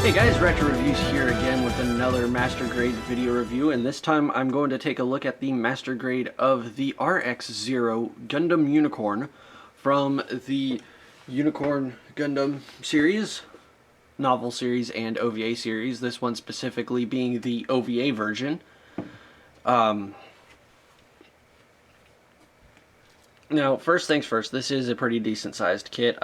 Hey guys, Retro Reviews here again with another Master Grade video review, and this time I'm going to take a look at the Master Grade of the RX-0 Gundam Unicorn from the Unicorn Gundam series, novel series, and OVA series, this one specifically being the OVA version. Now, first things first, this is a pretty decent sized kit.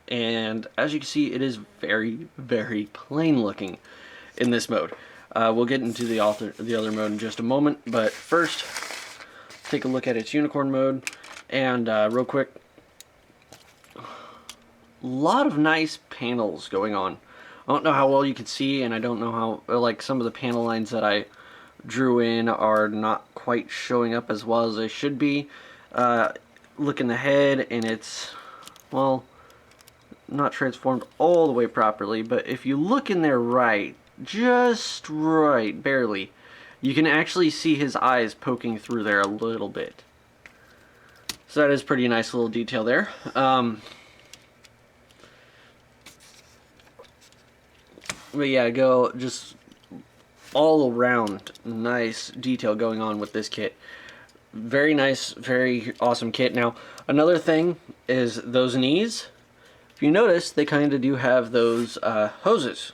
And as you can see, it is very, very plain looking in this mode. We'll get into the other mode in just a moment, but first, take a look at its unicorn mode. And real quick, a lot of nice panels going on. I don't know how well you can see, and I don't know how, like, some of the panel lines that I drew in are not quite showing up as well as they should be. Look in the head, and it's, well, not transformed all the way properly, but if you look in there right, just right, barely, you can actually see his eyes poking through there a little bit. So that is pretty nice little detail there. But yeah, just all around nice detail going on with this kit. Very nice, very awesome kit. Now, another thing is those knees. If you notice, they kind of do have those hoses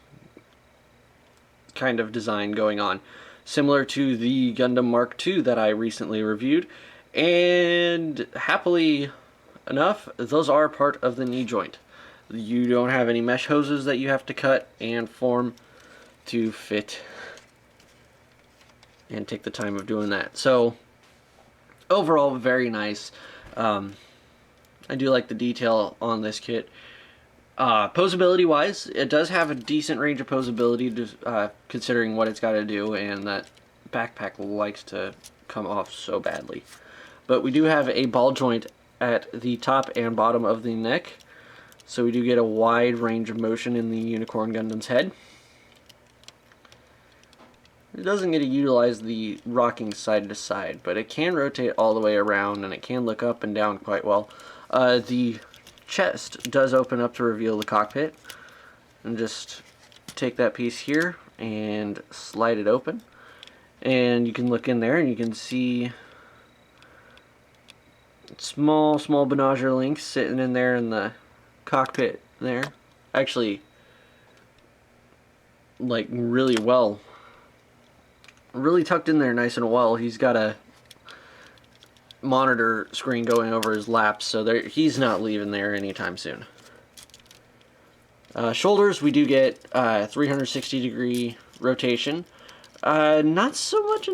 kind of design going on, similar to the Gundam Mark II that I recently reviewed, and happily enough, those are part of the knee joint. You don't have any mesh hoses that you have to cut and form to fit and take the time of doing that. So overall, very nice. I do like the detail on this kit. Poseability wise, it does have a decent range of poseability considering what it's got to do, and that backpack likes to come off so badly. But we do have a ball joint at the top and bottom of the neck, so we do get a wide range of motion in the Unicorn Gundam's head. It doesn't get to utilize the rocking side to side, but it can rotate all the way around, and it can look up and down quite well. The chest does open up to reveal the cockpit, and just take that piece here and slide it open, and you can look in there and you can see small Banager links sitting in there in the cockpit there, actually, like, really tucked in there nice and well. He's got a monitor screen going over his lap, so he's not leaving there anytime soon. Shoulders, we do get 360 degree rotation. Not so much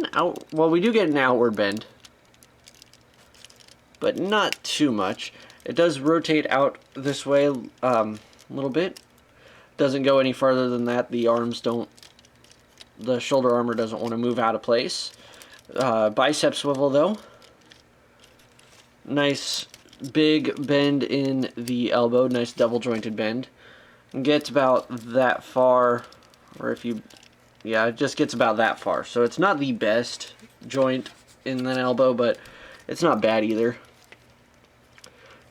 well, we do get an outward bend, but not too much. It does rotate out this way a little bit. Doesn't go any farther than that. The shoulder armor doesn't want to move out of place. Bicep swivel though. Nice big bend in the elbow, nice double jointed bend. And gets about that far, or it just gets about that far. So it's not the best joint in the elbow, but it's not bad either.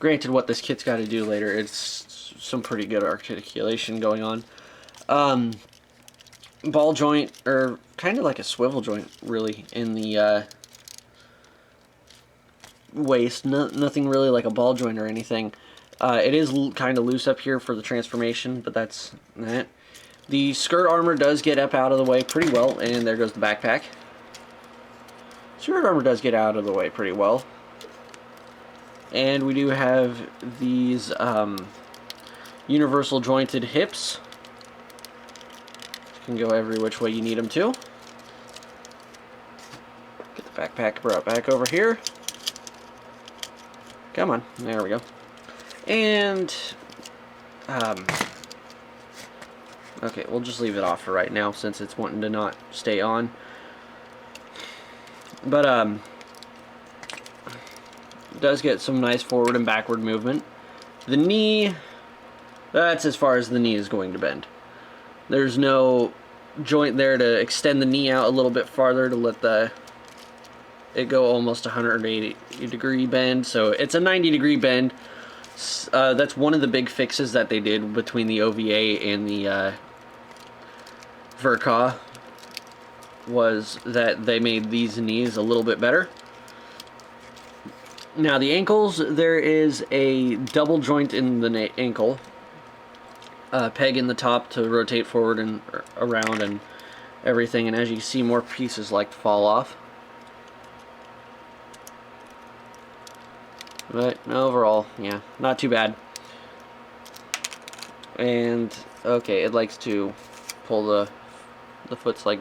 Granted, what this kit's got to do later, it's some pretty good articulation going on. Ball joint, or kind of like a swivel joint, really, in the waist. Nothing really like a ball joint or anything. It is kind of loose up here for the transformation, but that's that. The skirt armor does get up out of the way pretty well, and there goes the backpack. Skirt armor does get out of the way pretty well. And we do have these universal jointed hips. Can go every which way you need them to. Get the backpack brought back over here. Come on, there we go. And okay, we'll just leave it off for right now since it's wanting to not stay on. But it does get some nice forward and backward movement. The knee, that's as far as the knee is going to bend. There's no joint there to extend the knee out a little bit farther to let it go almost 180 degree bend. So it's a 90 degree bend. That's one of the big fixes that they did between the OVA and the Verka was that they made these knees a little bit better. Now the ankles, there is a double joint in the ankle, peg in the top to rotate forward and around and everything, and as you can see, more pieces like to fall off. But overall, yeah, not too bad. And okay, it likes to pull the foot's like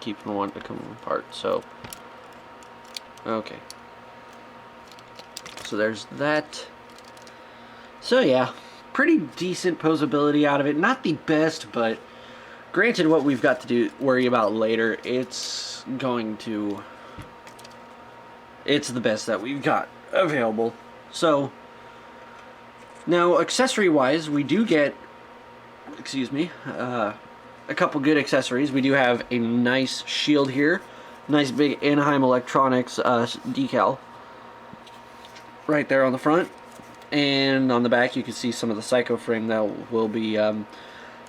keeping one to come apart. So okay, so there's that. So yeah, pretty decent posability out of it. Not the best, but granted, what we've got to worry about later, it's the best that we've got available. So now, accessory-wise, we do get, a couple good accessories. We do have a nice shield here, nice big Anaheim Electronics decal right there on the front, and on the back you can see some of the Psycho frame that will be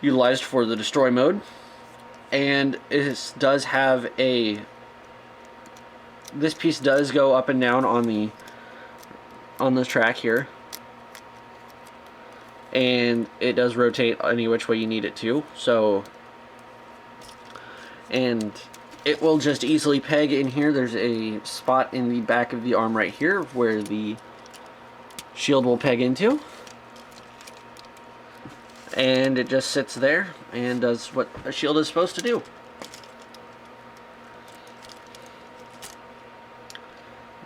utilized for the destroy mode. And it does have this piece does go up and down on the track here, and it does rotate any which way you need it to. So, and it will just easily peg in here. There's a spot in the back of the arm right here where the shield will peg into, and it just sits there and does what a shield is supposed to do.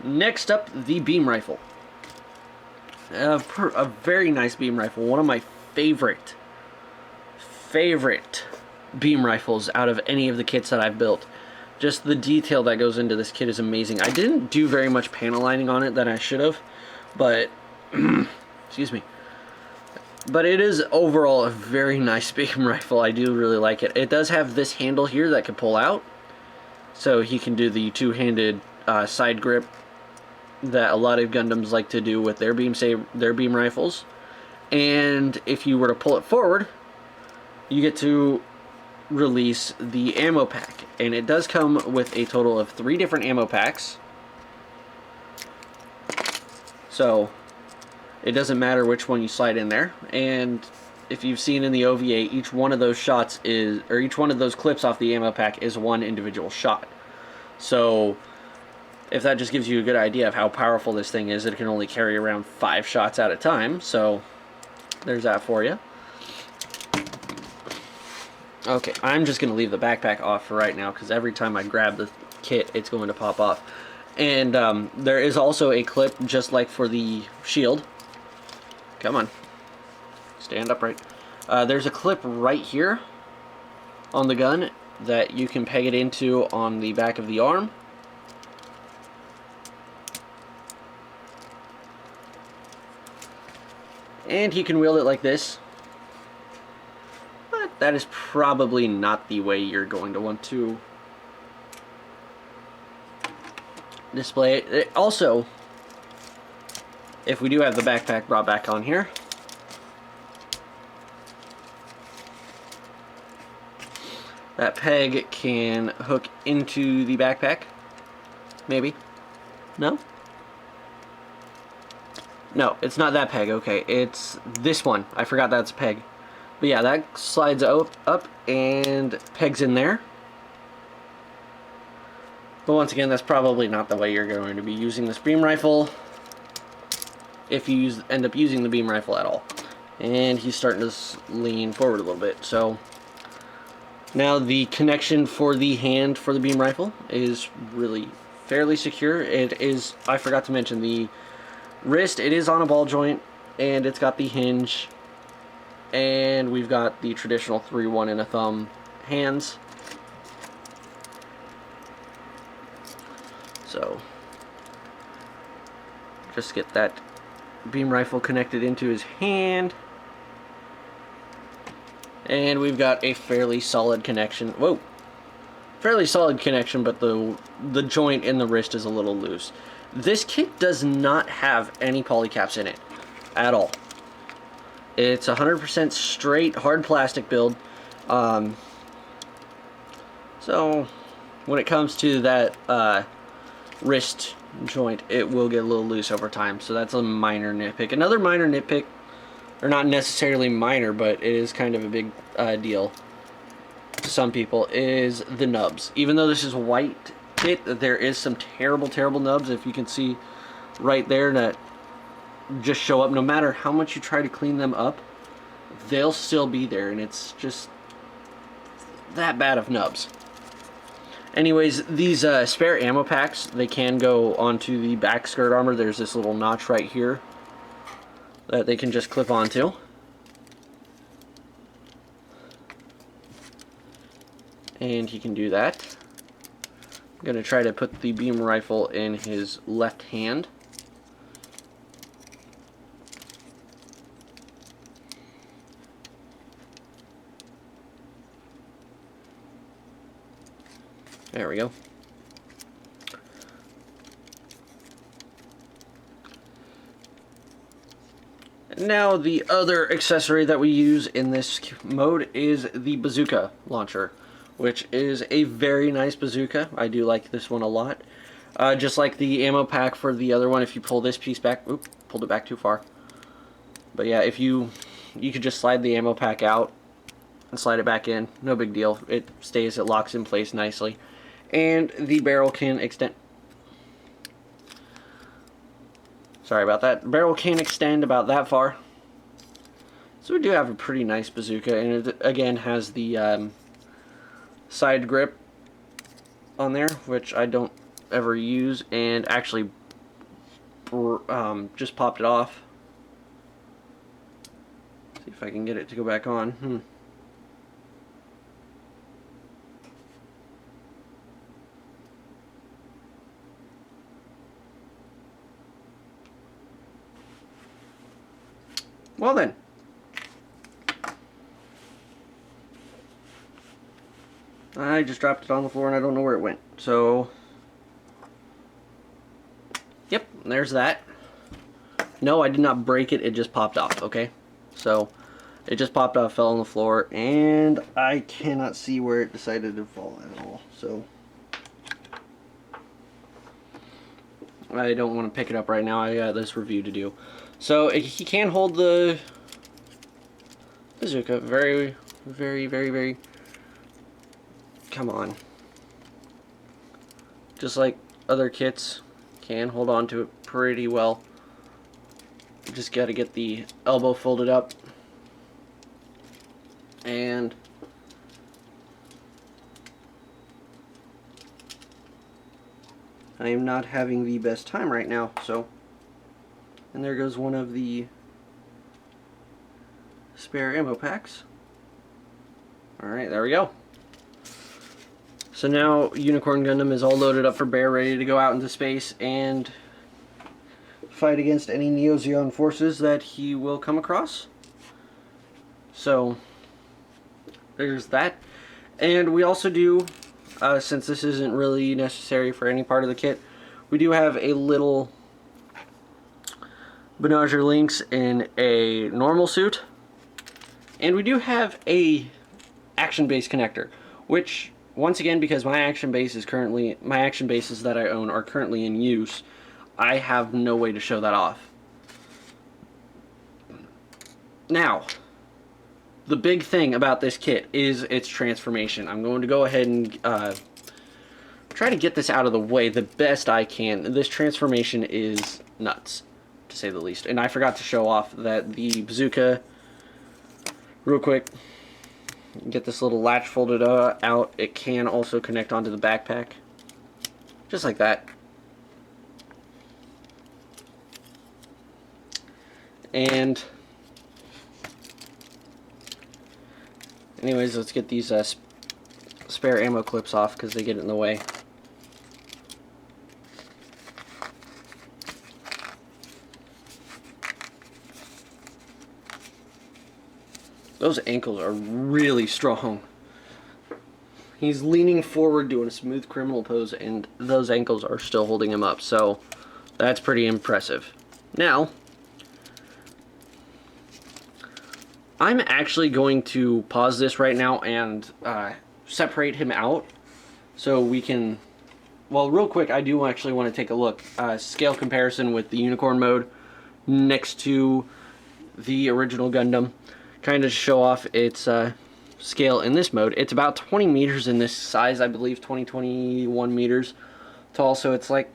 Next up, the beam rifle. A very nice beam rifle. One of my favorite beam rifles out of any of the kits that I've built. Just the detail that goes into this kit is amazing. I didn't do very much panel lining on it that I should have, but excuse me. But it is overall a very nice beam rifle. I do really like it. It does have this handle here that can pull out, so he can do the two-handed side grip that a lot of Gundams like to do with their beam rifles. And if you were to pull it forward, you get to release the ammo pack, and it does come with a total of 3 different ammo packs, so it doesn't matter which one you slide in there. And if you've seen in the OVA, each one of those shots is, or each one of those clips off the ammo pack is one individual shot. So if that just gives you a good idea of how powerful this thing is, it can only carry around 5 shots at a time. So there's that for you. Okay, I'm just going to leave the backpack off for right now, because every time I grab the kit, it's going to pop off. And there is also a clip, just like for the shield. Come on. Stand upright. There's a clip right here on the gun that you can peg it into on the back of the arm. And he can wield it like this. But that is probably not the way you're going to want to display it. Also, if we do have the backpack brought back on here, that peg can hook into the backpack. Maybe. No? No, it's not that peg. Okay, it's this one. I forgot that's a peg. But yeah, that slides up and pegs in there. But once again, that's probably not the way you're going to be using this beam rifle, if you end up using the beam rifle at all. And he's starting to lean forward a little bit. So now the connection for the hand for the beam rifle is really fairly secure. It is, I forgot to mention, the wrist, it is on a ball joint, and it's got the hinge, and we've got the traditional 3, 1, and a thumb hands. So just get that beam rifle connected into his hand, and we've got a fairly solid connection. Whoa, fairly solid connection, but the joint in the wrist is a little loose. This kit does not have any polycaps in it at all. It's 100% straight hard plastic build. So when it comes to that wrist joint, it will get a little loose over time. So that's a minor nitpick. Another minor nitpick, or not necessarily minor, but it is kind of a big deal to some people, is the nubs. Even though this is white kit, there is some terrible, terrible nubs. If you can see right there, that just show up. No matter how much you try to clean them up, they'll still be there, and it's just that bad of nubs. Anyways, these spare ammo packs, they can go onto the back skirt armor. There's this little notch right here that they can just clip onto. And he can do that. I'm going to try to put the beam rifle in his left hand. There we go. Now the other accessory that we use in this mode is the bazooka launcher, which is a very nice bazooka. I do like this one a lot. Just like the ammo pack for the other one, if you pull this piece back, oop, pulled it back too far. But yeah, if you could just slide the ammo pack out and slide it back in, no big deal. It stays, it locks in place nicely. And the barrel can extend. Sorry about that. The barrel can extend about that far. So we do have a pretty nice bazooka, and it again has the side grip on there, which I don't ever use, and actually just popped it off. See if I can get it to go back on. Well then. I just dropped it on the floor and I don't know where it went. So, yep, there's that. No, I did not break it, it just popped off, okay? So, it just popped off, fell on the floor, and I cannot see where it decided to fall at all. So, I don't want to pick it up right now. I got this review to do. So, he can hold the bazooka very, very, very, very... Come on. Just like other kits, can hold on to it pretty well. Just got to get the elbow folded up. And I am not having the best time right now, so. And there goes one of the spare ammo packs. Alright, there we go. So now Unicorn Gundam is all loaded up for bear, ready to go out into space and fight against any Neo-Zeon forces that he will come across. So there's that. And we also do, since this isn't really necessary for any part of the kit, we do have a little Benager Lynx in a normal suit. And we do have a action base connector, which, once again, because my action bases that I own are currently in use, I have no way to show that off. Now, the big thing about this kit is its transformation. I'm going to go ahead and try to get this out of the way the best I can. This transformation is nuts, to say the least. And I forgot to show off that the bazooka, real quick. Get this little latch folded out. It can also connect onto the backpack, just like that. And anyways, let's get these spare ammo clips off because they get in the way. Those ankles are really strong. He's leaning forward doing a smooth criminal pose, and those ankles are still holding him up, so that's pretty impressive. Now, I'm actually going to pause this right now and separate him out so we can, well, real quick, I do actually want to take a look, scale comparison with the Unicorn mode next to the original Gundam, kind of show off its scale in this mode. It's about 20 meters in this size, I believe, 21 meters tall, so it's like,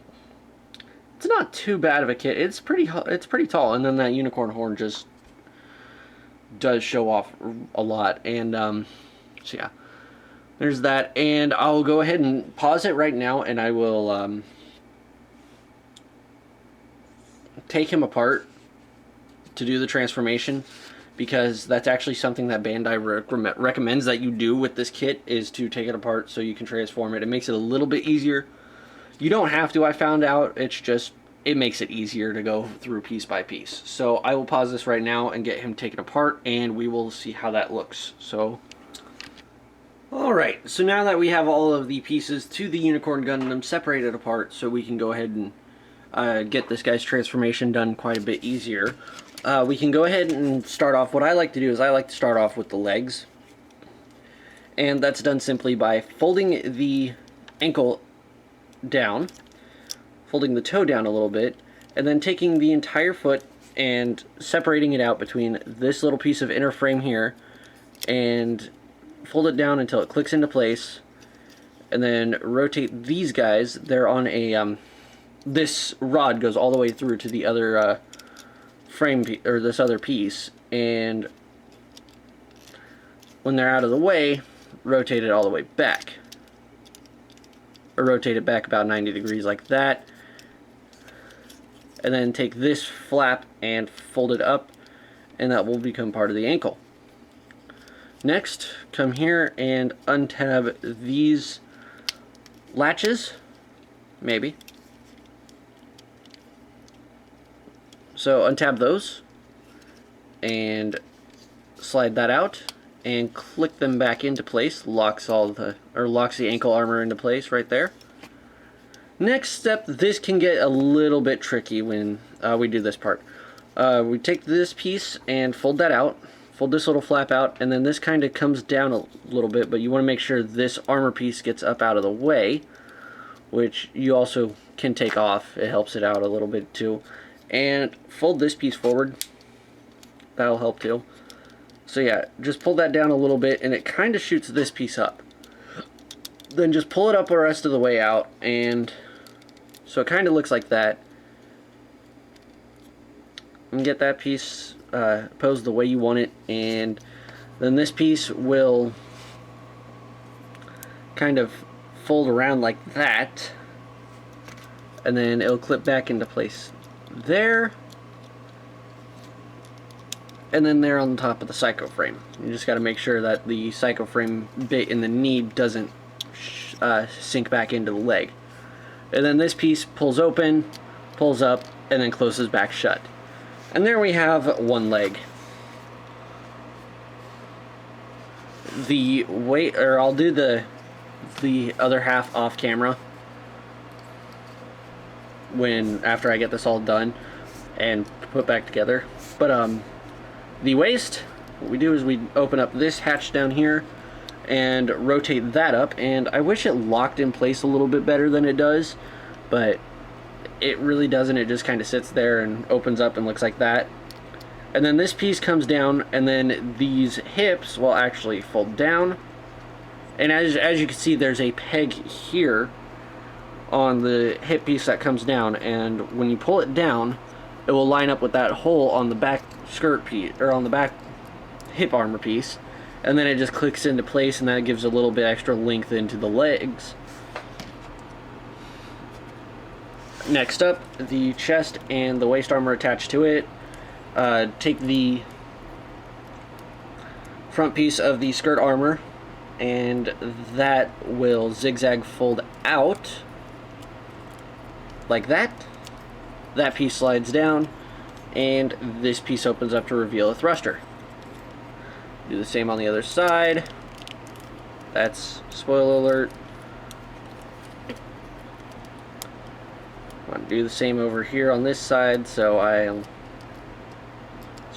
it's not too bad of a kit. It's pretty tall, and then that unicorn horn just does show off a lot. And so yeah, there's that. And I'll go ahead and pause it right now, and I will take him apart to do the transformation, because that's actually something that Bandai recommends that you do with this kit, is to take it apart so you can transform it. It makes it a little bit easier. You don't have to, I found out. It's just, it makes it easier to go through piece by piece. So I will pause this right now and get him taken apart, and we will see how that looks. So, alright, so now that we have all of the pieces to the Unicorn Gundam separated apart, so we can go ahead and get this guy's transformation done quite a bit easier, we can go ahead and start off. What I like to do is I like to start off with the legs. And that's done simply by folding the ankle down, folding the toe down a little bit, and then taking the entire foot and separating it out between this little piece of inner frame here, and fold it down until it clicks into place, and then rotate these guys. They're on a this rod goes all the way through to the other frame, or this other piece, and when they're out of the way, rotate it all the way back, or rotate it back about 90 degrees like that, and then take this flap and fold it up, and that will become part of the ankle. Next, come here and untab these latches, maybe. So untab those and slide that out and click them back into place. Locks the ankle armor into place right there. Next step, this can get a little bit tricky when we do this part. We take this piece and fold that out, fold this little flap out, and then this kind of comes down a little bit, but you want to make sure this armor piece gets up out of the way, which you also can take off. It helps it out a little bit too. And fold this piece forward. That'll help too. So yeah, just pull that down a little bit, and it kind of shoots this piece up. Then just pull it up the rest of the way out, and so it kind of looks like that. And get that piece posed the way you want it, and then this piece will kind of fold around like that, and then it'll clip back into place there, and then there on top of the psycho frame. You just got to make sure that the psycho frame bit in the knee doesn't sink back into the leg. And then this piece pulls open, pulls up, and then closes back shut. And there we have one leg. The weight, or I'll do the other half off camera after I get this all done and put back together. But the waist, what we do is we open up this hatch down here and rotate that up, and I wish it locked in place a little bit better than it does, but it really doesn't. It just kind of sits there and opens up and looks like that. And then this piece comes down, and then these hips will actually fold down, and as you can see, there's a peg here on the hip piece that comes down, and when you pull it down, it will line up with that hole on the back skirt piece, or on the back hip armor piece, and then it just clicks into place, and that gives a little bit extra length into the legs. Next up, the chest and the waist armor attached to it. Take the front piece of the skirt armor, and that will zigzag fold out like that. That piece slides down, and this piece opens up to reveal a thruster. Do the same on the other side. That's, spoiler alert. Want to do the same over here on this side, so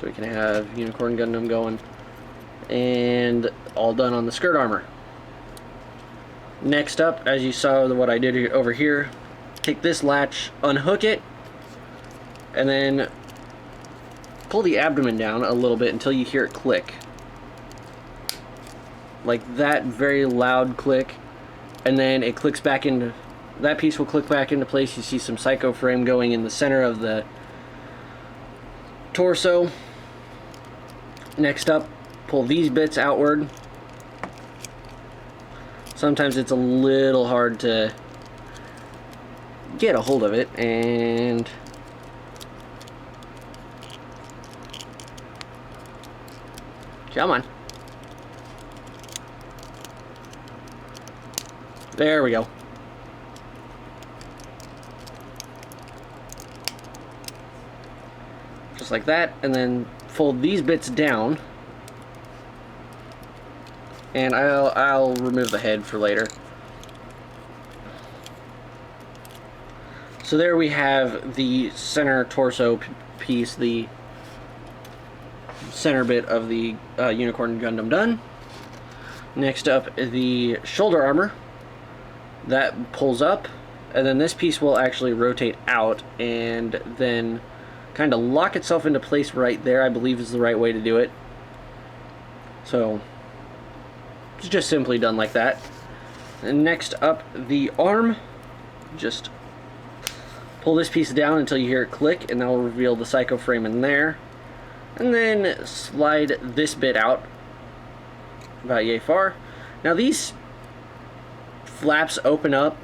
we can have Unicorn Gundam going, and all done on the skirt armor. Next up, as you saw what I did over here, take this latch, unhook it, and then pull the abdomen down a little bit until you hear it click. Like that very loud click, and then it clicks back into, that piece will click back into place. You see some psycho frame going in the center of the torso. Next up, pull these bits outward. Sometimes it's a little hard to get a hold of it, and come on. There we go. Just like that, and then fold these bits down. And I'll remove the head for later. So there we have the center torso piece, the center bit of the Unicorn Gundam done. Next up, the shoulder armor. That pulls up, and then this piece will actually rotate out and then kind of lock itself into place right there, I believe is the right way to do it. So it's just simply done like that. And next up, the arm. Just pull this piece down until you hear it click, and that will reveal the psycho frame in there. And then slide this bit out about yay far. Now these flaps open up.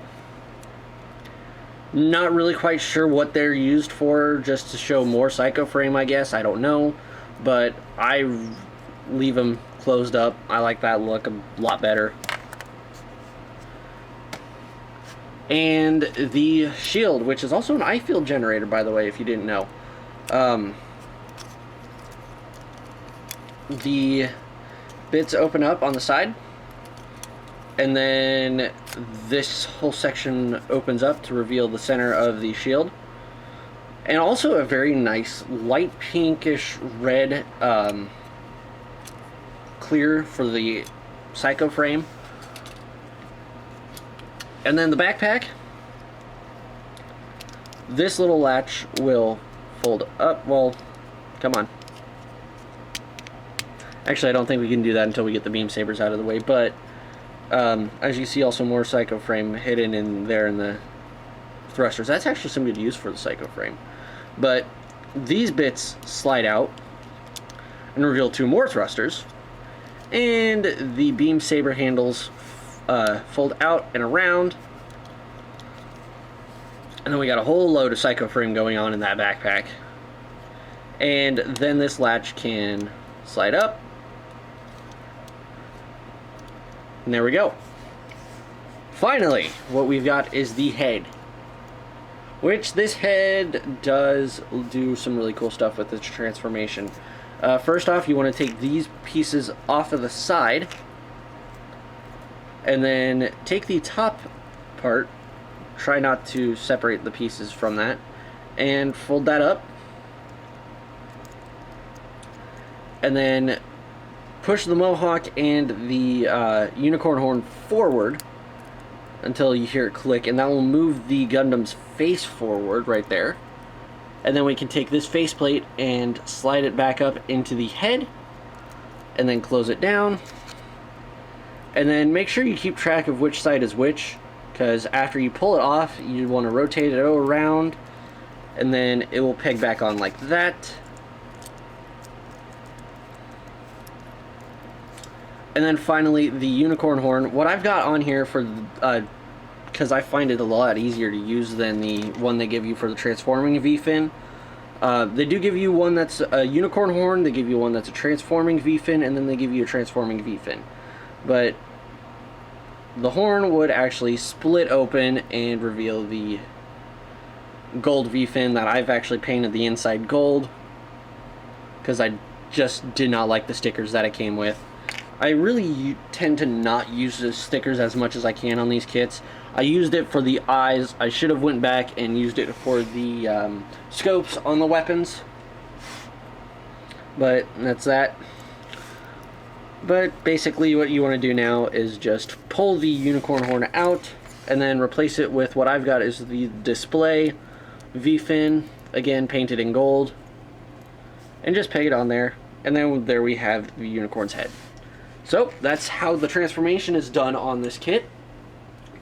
Not really quite sure what they're used for, just to show more psycho frame, I guess. I don't know, but I leave them closed up. I like that look a lot better. And the shield, which is also an eye field generator, by the way, if you didn't know. The bits open up on the side, and then this whole section opens up to reveal the center of the shield. And also a very nice light pinkish red clear for the psycho frame. And then the backpack, this little latch will fold up. Well, come on. Actually, I don't think we can do that until we get the beam sabers out of the way, but as you see, also more psycho frame hidden in there in the thrusters. That's actually some good use for the psycho frame. But these bits slide out and reveal two more thrusters, and the beam saber handles fold out and around, and then we got a whole load of psycho frame going on in that backpack. And then this latch can slide up, and there we go. Finally, what we've got is the head, which this head does do some really cool stuff with its transformation. First off, you want to take these pieces off of the side, and then take the top part, try not to separate the pieces from that, and fold that up, and then push the mohawk and the unicorn horn forward until you hear it click, and that will move the Gundam's face forward right there. And then we can take this faceplate and slide it back up into the head, and then close it down. And then make sure you keep track of which side is which, because after you pull it off, you want to rotate it around, and then it will peg back on like that. And then finally, the unicorn horn. What I've got on here for, because I find it a lot easier to use than the one they give you for the transforming V-fin. They do give you one that's a unicorn horn, they give you one that's a transforming V-fin, and then they give you a transforming V-fin. But the horn would actually split open and reveal the gold V-fin that I've actually painted the inside gold, because I just did not like the stickers that it came with. I really tend to not use the stickers as much as I can on these kits. I used it for the eyes. I should have went back and used it for the scopes on the weapons. But that's that. But basically what you want to do now is just pull the unicorn horn out and then replace it with what I've got is the display V-fin, again painted in gold, and just peg it on there, and then there we have the unicorn's head. So that's how the transformation is done on this kit,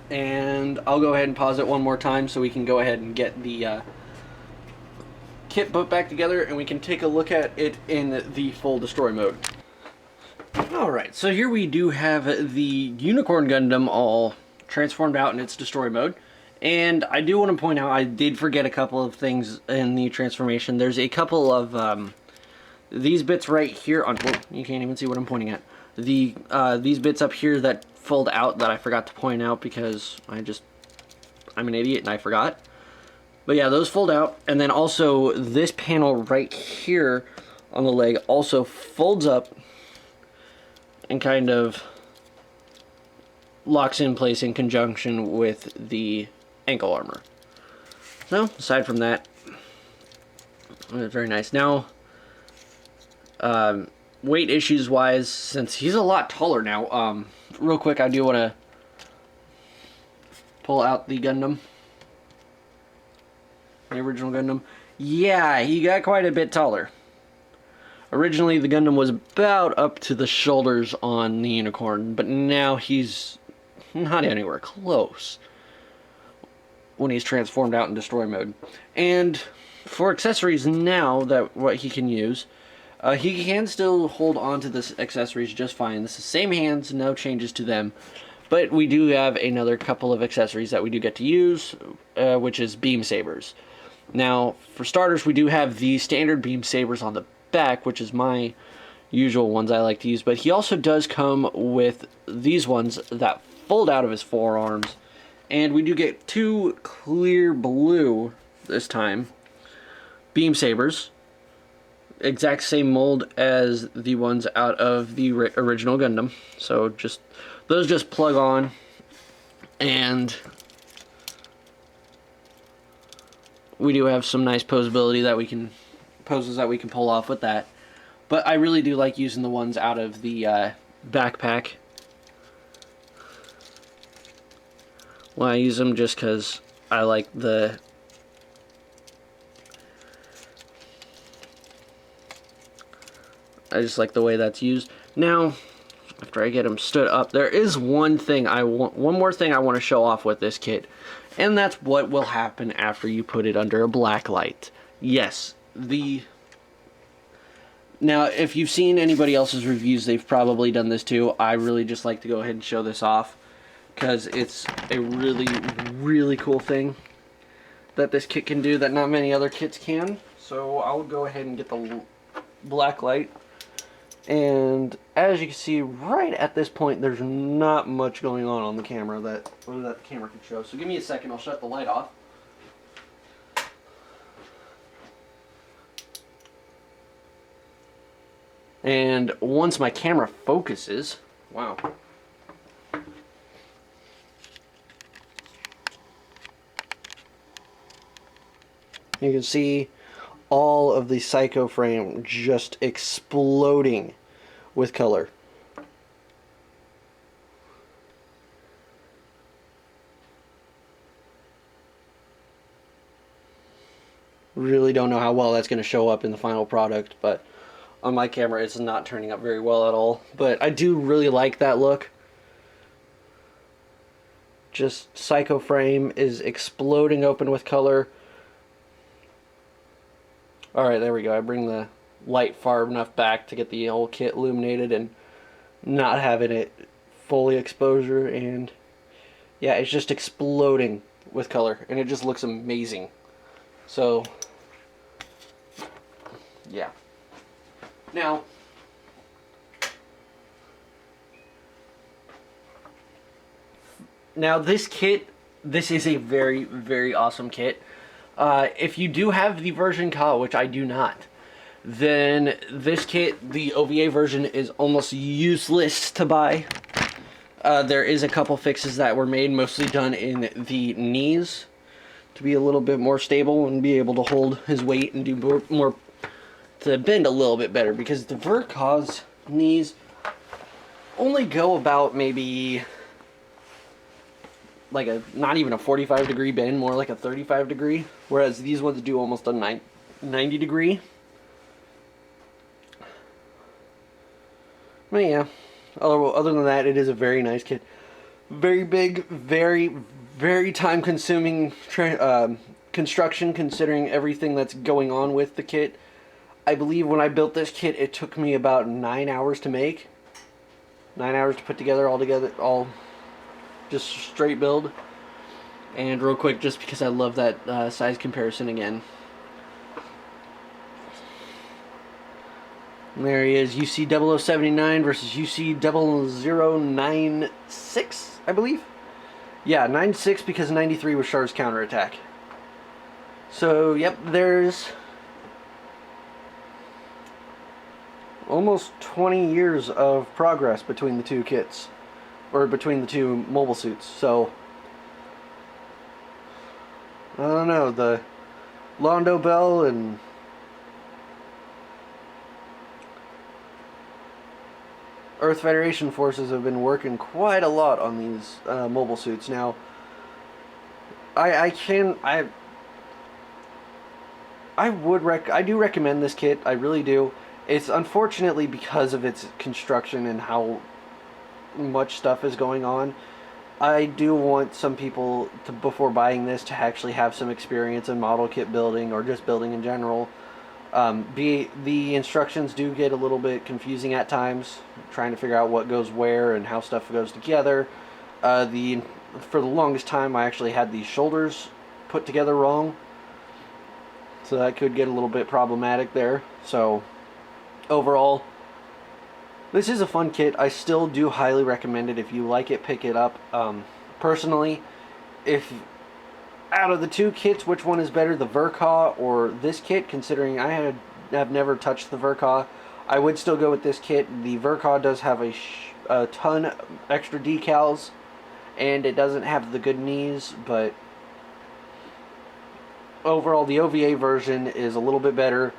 and I'll go ahead and pause it one more time so we can go ahead and get the kit put back together and we can take a look at it in the full destroy mode. Alright, so here we do have the Unicorn Gundam all transformed out in its destroy mode. And I do want to point out, I did forget a couple of things in the transformation. There's a couple of these bits right here on, oh, you can't even see what I'm pointing at. These bits up here that fold out that I forgot to point out because I'm an idiot and I forgot. But yeah, those fold out, and then also this panel right here on the leg also folds up and kind of locks in place in conjunction with the ankle armor. So, aside from that, very nice. Now, weight issues wise, since he's a lot taller now, real quick, I do want to pull out the Gundam. The original Gundam. Yeah, he got quite a bit taller. Originally, the Gundam was about up to the shoulders on the Unicorn, but now he's not anywhere close when he's transformed out in destroy mode. And for accessories now, that what he can use, he can still hold on to the accessories just fine. This is the same hands, no changes to them. But we do have another couple of accessories that we do get to use, which is beam sabers. Now, for starters, we do have the standard beam sabers on the back, which is my usual ones I like to use. But he also does come with these ones that fold out of his forearms. And we do get two clear blue, this time, beam sabers. Exact same mold as the ones out of the original Gundam. So those just plug on, and we do have some nice poseability that we can pull off with that. But I really do like using the ones out of the backpack. Well, I use them just because I like I just like the way that's used. Now, after I get him stood up, there is one more thing I want to show off with this kit, and that's what will happen after you put it under a black light. Yes, now if you've seen anybody else's reviews, they've probably done this too. I really just like to go ahead and show this off because it's a really, really cool thing that this kit can do that not many other kits can. So I'll go ahead and get the black light. And as you can see, right at this point, there's not much going on the camera that the camera can show. So give me a second, I'll shut the light off. And once my camera focuses, wow. You can see all of the Psycho frame just exploding with color. Really don't know how well that's going to show up in the final product, but on my camera it's not turning up very well at all. But I do really like that look. Just Psycho frame is exploding open with color. Alright, there we go. I bring the light far enough back to get the whole kit illuminated and not having it fully exposure, and yeah, it's just exploding with color and it just looks amazing. So yeah. Now this kit, this is a very, very awesome kit. If you do have the version Ka, which I do not, then this kit, the OVA version, is almost useless to buy. There is a couple fixes that were made, mostly done in the knees, to be a little bit more stable and be able to hold his weight and do more to bend a little bit better, because the Verka's knees only go about maybe like a, not even a 45-degree bend, more like a 35-degree, whereas these ones do almost a 90-degree. But yeah, other than that, it is a very nice kit. Very big, very time-consuming construction, considering everything that's going on with the kit. I believe when I built this kit, it took me about 9 hours to make. 9 hours to put together, all just straight build. And real quick, just because I love that size comparison again. And there he is, UC0079 versus UC0096, I believe. Yeah, 96 because 93 was Char's counterattack. So, yep, there's almost 20 years of progress between the two kits, or between the two mobile suits. So, I don't know, the Londo Bell and Earth Federation forces have been working quite a lot on these mobile suits. Now, I do recommend this kit. I really do. It's unfortunately because of its construction and how much stuff is going on. I do want some people to, before buying this, to actually have some experience in model kit building or just building in general. The instructions do get a little bit confusing at times, trying to figure out what goes where and how stuff goes together. For the longest time, I actually had these shoulders put together wrong, so that could get a little bit problematic there. So overall, this is a fun kit. I still do highly recommend it. If you like it, pick it up. Personally, if out of the two kits, which one is better, the Verka or this kit? Considering I have never touched the Verka, I would still go with this kit. The Verka does have a ton extra decals, and it doesn't have the good knees, but overall the OVA version is a little bit better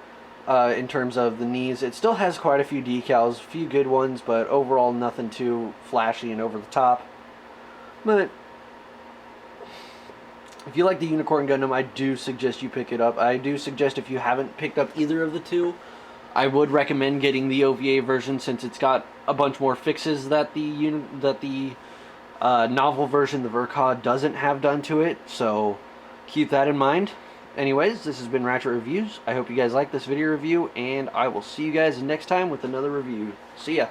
in terms of the knees. It still has quite a few decals, a few good ones, but overall nothing too flashy and over the top. But if you like the Unicorn Gundam, I do suggest you pick it up. I do suggest, if you haven't picked up either of the two, I would recommend getting the OVA version, since it's got a bunch more fixes that the novel version, the Verka, doesn't have done to it. So keep that in mind. Anyways, this has been Ratchet Reviews. I hope you guys liked this video review, and I will see you guys next time with another review. See ya!